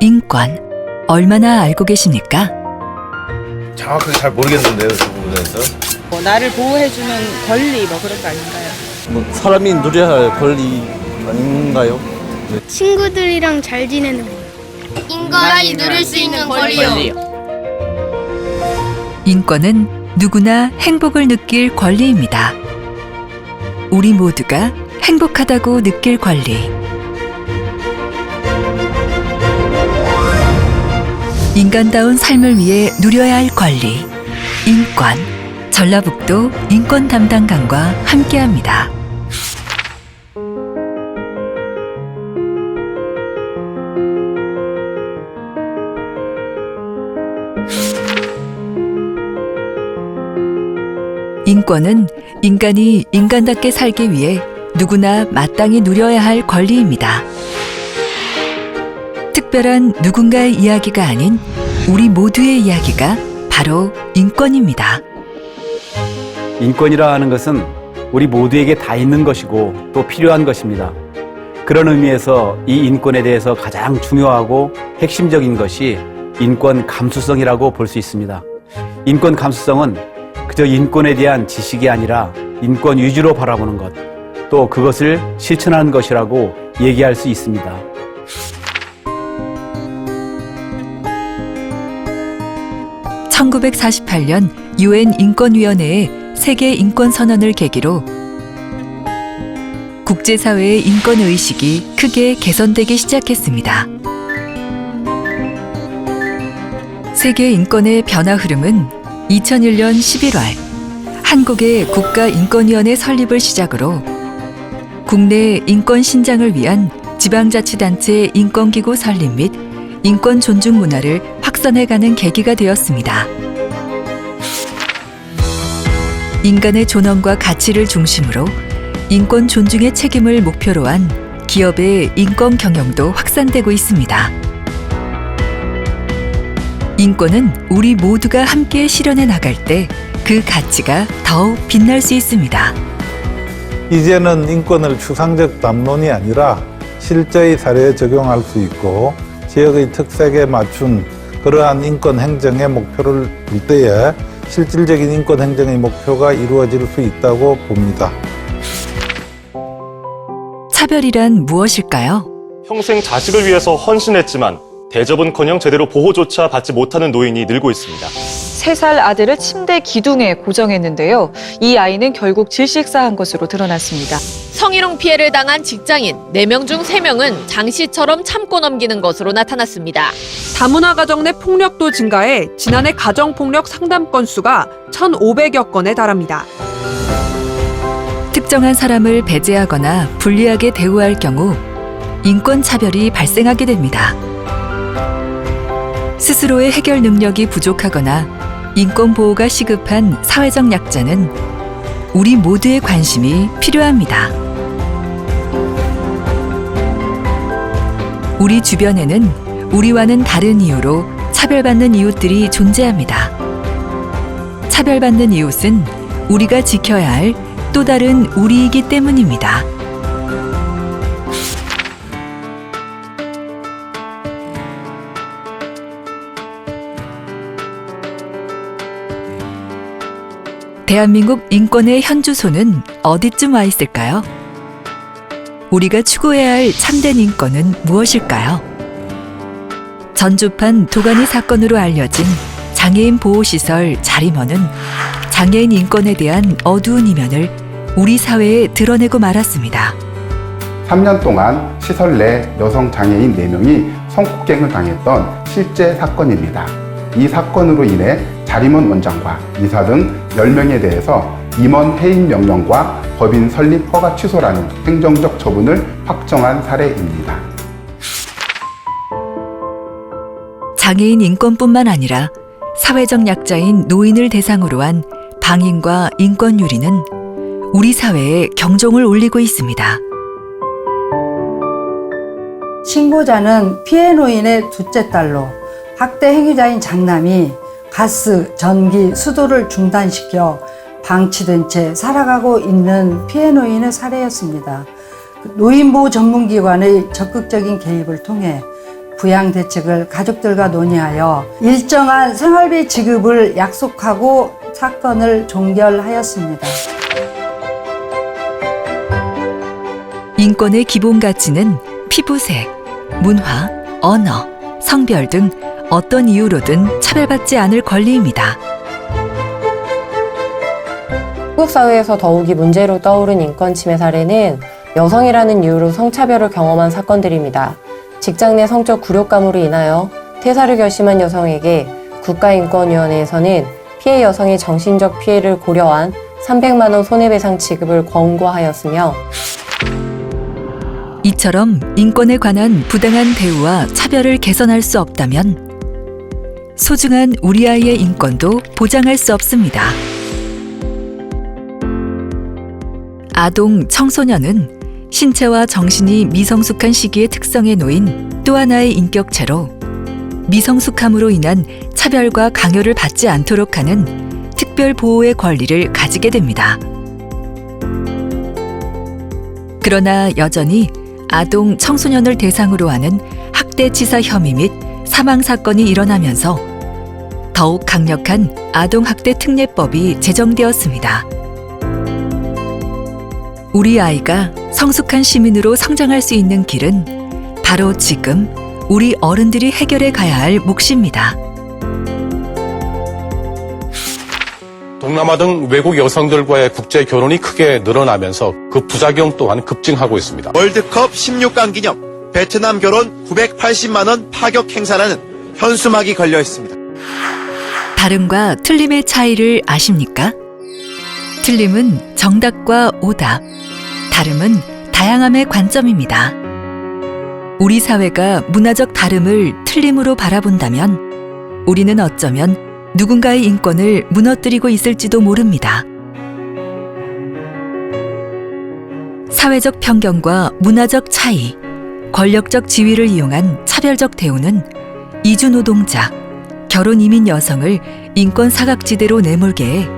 인권, 얼마나 알고 계십니까? 정확하게 잘 모르겠는데요, 그 부분에서. 나를 보호해주는 권리 뭐 그런 거 아닌가요? 사람이 누려야 할 권리 아닌가요? 친구들이랑 잘 지내는 거. 인간이 누릴 수 있는 권리요. 인권은 누구나 행복을 느낄 권리입니다. 우리 모두가 행복하다고 느낄 권리. 인간다운 삶을 위해 누려야 할 권리. 인권. 전라북도 인권 담당관과 함께합니다. 인권은 인간이 인간답게 살기 위해 누구나 마땅히 누려야 할 권리입니다. 특별한 누군가의 이야기가 아닌 우리 모두의 이야기가 바로 인권입니다. 인권이라 하는 것은 우리 모두에게 다 있는 것이고 또 필요한 것입니다. 그런 의미에서 이 인권에 대해서 가장 중요하고 핵심적인 것이 인권 감수성이라고 볼 수 있습니다. 인권 감수성은 그저 인권에 대한 지식이 아니라 인권 위주로 바라보는 것, 또 그것을 실천하는 것이라고 얘기할 수 있습니다. (1948년) UN 인권위원회의 세계 인권 선언을 계기로 국제사회의 인권 의식이 크게 개선되기 시작했습니다. 세계 인권의 변화 흐름은 2001년 11월 한국의 국가인권위원회 설립을 시작으로 국내 인권 신장을 위한 지방자치단체 인권기구 설립 및 인권 존중 문화를 확산해가는 계기가 되었습니다. 인간의 존엄과 가치를 중심으로 인권 존중의 책임을 목표로 한 기업의 인권 경영도 확산되고 있습니다. 인권은 우리 모두가 함께 실현해 나갈 때 그 가치가 더욱 빛날 수 있습니다. 이제는 인권을 추상적 담론이 아니라 실제의 사례에 적용할 수 있고 지역의 특색에 맞춘 그러한 인권 행정의 목표를 둘 때에 실질적인 인권 행정의 목표가 이루어질 수 있다고 봅니다. 차별이란 무엇일까요? 평생 자식을 위해서 헌신했지만 대접은커녕 제대로 보호조차 받지 못하는 노인이 늘고 있습니다. 3살 아들을 침대 기둥에 고정했는데요. 이 아이는 결국 질식사한 것으로 드러났습니다. 성희롱 피해를 당한 직장인 4명 중 3명은 장 씨처럼 참고 넘기는 것으로 나타났습니다. 다문화 가정 내 폭력도 증가해 지난해 가정폭력 상담 건수가 1,500여 건에 달합니다. 특정한 사람을 배제하거나 불리하게 대우할 경우 인권차별이 발생하게 됩니다. 스스로의 해결 능력이 부족하거나 인권보호가 시급한 사회적 약자는 우리 모두의 관심이 필요합니다. 우리 주변에는 우리와는 다른 이유로 차별받는 이웃들이 존재합니다. 차별받는 이웃은 우리가 지켜야 할 또 다른 우리이기 때문입니다. 대한민국 인권의 현주소는 어디쯤 와 있을까요? 우리가 추구해야 할 참된 인권은 무엇일까요? 전주판 도가니 사건으로 알려진 장애인 보호시설 자리머는 장애인 인권에 대한 어두운 이면을 우리 사회에 드러내고 말았습니다. 3년 동안 시설 내 여성 장애인 4명이 성폭행을 당했던 실제 사건입니다. 이 사건으로 인해 자림원 원장과 이사 등 10명에 대해서 임원 해임 명령과 법인 설립 허가 취소라는 행정적 처분을 확정한 사례입니다. 장애인 인권뿐만 아니라 사회적 약자인 노인을 대상으로 한 방임과 인권유리는 우리 사회에 경종을 울리고 있습니다. 신고자는 피해 노인의 둘째 딸로 학대 행위자인 장남이 가스, 전기, 수도를 중단시켜 방치된 채 살아가고 있는 피해 노인의 사례였습니다. 노인보호 전문기관의 적극적인 개입을 통해 부양 대책을 가족들과 논의하여 일정한 생활비 지급을 약속하고 사건을 종결하였습니다. 인권의 기본 가치는 피부색, 문화, 언어, 성별 등 어떤 이유로든 차별받지 않을 권리입니다. 한국 사회에서 더욱이 문제로 떠오른 인권 침해 사례는 여성이라는 이유로 성차별을 경험한 사건들입니다. 직장 내 성적 굴욕감으로 인하여 퇴사를 결심한 여성에게 국가인권위원회에서는 피해 여성의 정신적 피해를 고려한 300만 원 손해배상 지급을 권고하였으며 이처럼 인권에 관한 부당한 대우와 차별을 개선할 수 없다면 소중한 우리 아이의 인권도 보장할 수 없습니다. 아동, 청소년은 신체와 정신이 미성숙한 시기의 특성에 놓인 또 하나의 인격체로 미성숙함으로 인한 차별과 강요를 받지 않도록 하는 특별 보호의 권리를 가지게 됩니다. 그러나 여전히 아동, 청소년을 대상으로 하는 학대치사 혐의 및 사망 사건이 일어나면서 더욱 강력한 아동학대특례법이 제정되었습니다. 우리 아이가 성숙한 시민으로 성장할 수 있는 길은 바로 지금 우리 어른들이 해결해 가야 할 몫입니다. 동남아 등 외국 여성들과의 국제 결혼이 크게 늘어나면서 그 부작용 또한 급증하고 있습니다. 월드컵 16강 기념 베트남 결혼 980만 원 파격 행사라는 현수막이 걸려 있습니다. 다름과 틀림의 차이를 아십니까? 틀림은 정답과 오답, 다름은 다양함의 관점입니다. 우리 사회가 문화적 다름을 틀림으로 바라본다면 우리는 어쩌면 누군가의 인권을 무너뜨리고 있을지도 모릅니다. 사회적 편견과 문화적 차이, 권력적 지위를 이용한 차별적 대우는 이주 노동자, 결혼 이민 여성을 인권 사각지대로 내몰게 해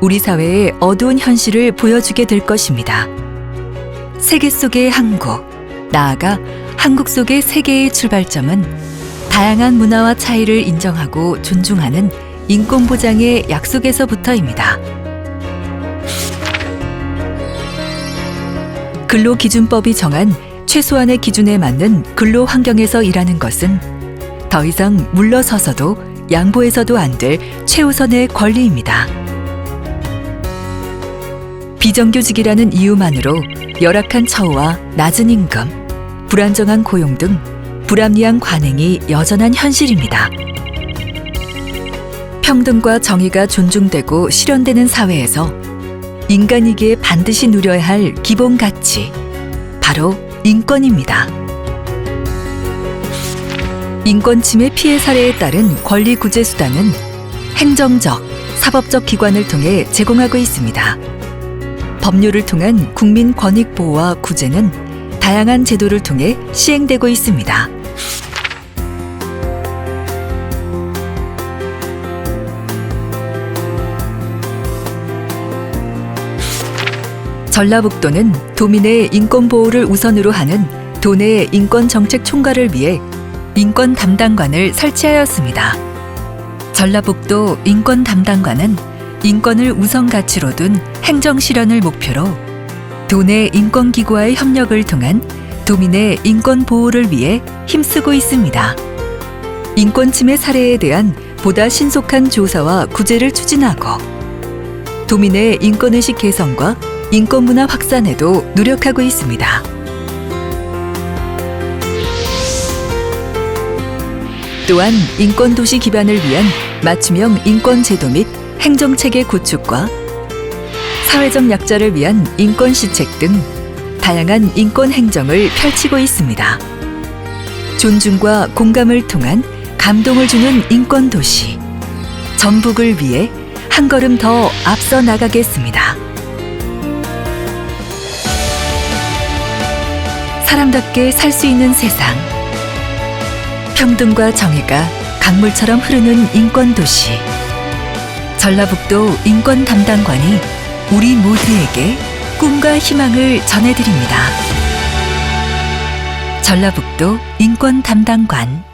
우리 사회의 어두운 현실을 보여주게 될 것입니다. 세계 속의 한국, 나아가 한국 속의 세계의 출발점은 다양한 문화와 차이를 인정하고 존중하는 인권 보장의 약속에서부터입니다. 근로기준법이 정한 최소한의 기준에 맞는 근로 환경에서 일하는 것은 더 이상 물러서서도 양보해서도 안 될 최우선의 권리입니다. 비정규직이라는 이유만으로 열악한 처우와 낮은 임금, 불안정한 고용 등 불합리한 관행이 여전한 현실입니다. 평등과 정의가 존중되고 실현되는 사회에서 인간이기에 반드시 누려야 할 기본 가치, 바로 인권입니다. 인권 침해 피해 사례에 따른 권리 구제 수단은 행정적, 사법적 기관을 통해 제공하고 있습니다. 법률을 통한 국민 권익 보호와 구제는 다양한 제도를 통해 시행되고 있습니다. 전라북도는 도민의 인권 보호를 우선으로 하는 도내 인권정책 총괄을 위해 인권 담당관을 설치하였습니다. 전라북도 인권 담당관은 인권을 우선 가치로 둔 행정 실현을 목표로 도내 인권기구와의 협력을 통한 도민의 인권 보호를 위해 힘쓰고 있습니다. 인권 침해 사례에 대한 보다 신속한 조사와 구제를 추진하고 도민의 인권의식 개선과 인권문화 확산에도 노력하고 있습니다. 또한 인권도시 기반을 위한 맞춤형 인권제도 및 행정체계 구축과 사회적 약자를 위한 인권시책 등 다양한 인권 행정을 펼치고 있습니다. 존중과 공감을 통한 감동을 주는 인권도시, 전북을 위해 한 걸음 더 앞서 나가겠습니다. 사람답게 살 수 있는 세상, 평등과 정의가 강물처럼 흐르는 인권도시, 전라북도 인권 담당관이 우리 모두에게 꿈과 희망을 전해드립니다. 전라북도 인권 담당관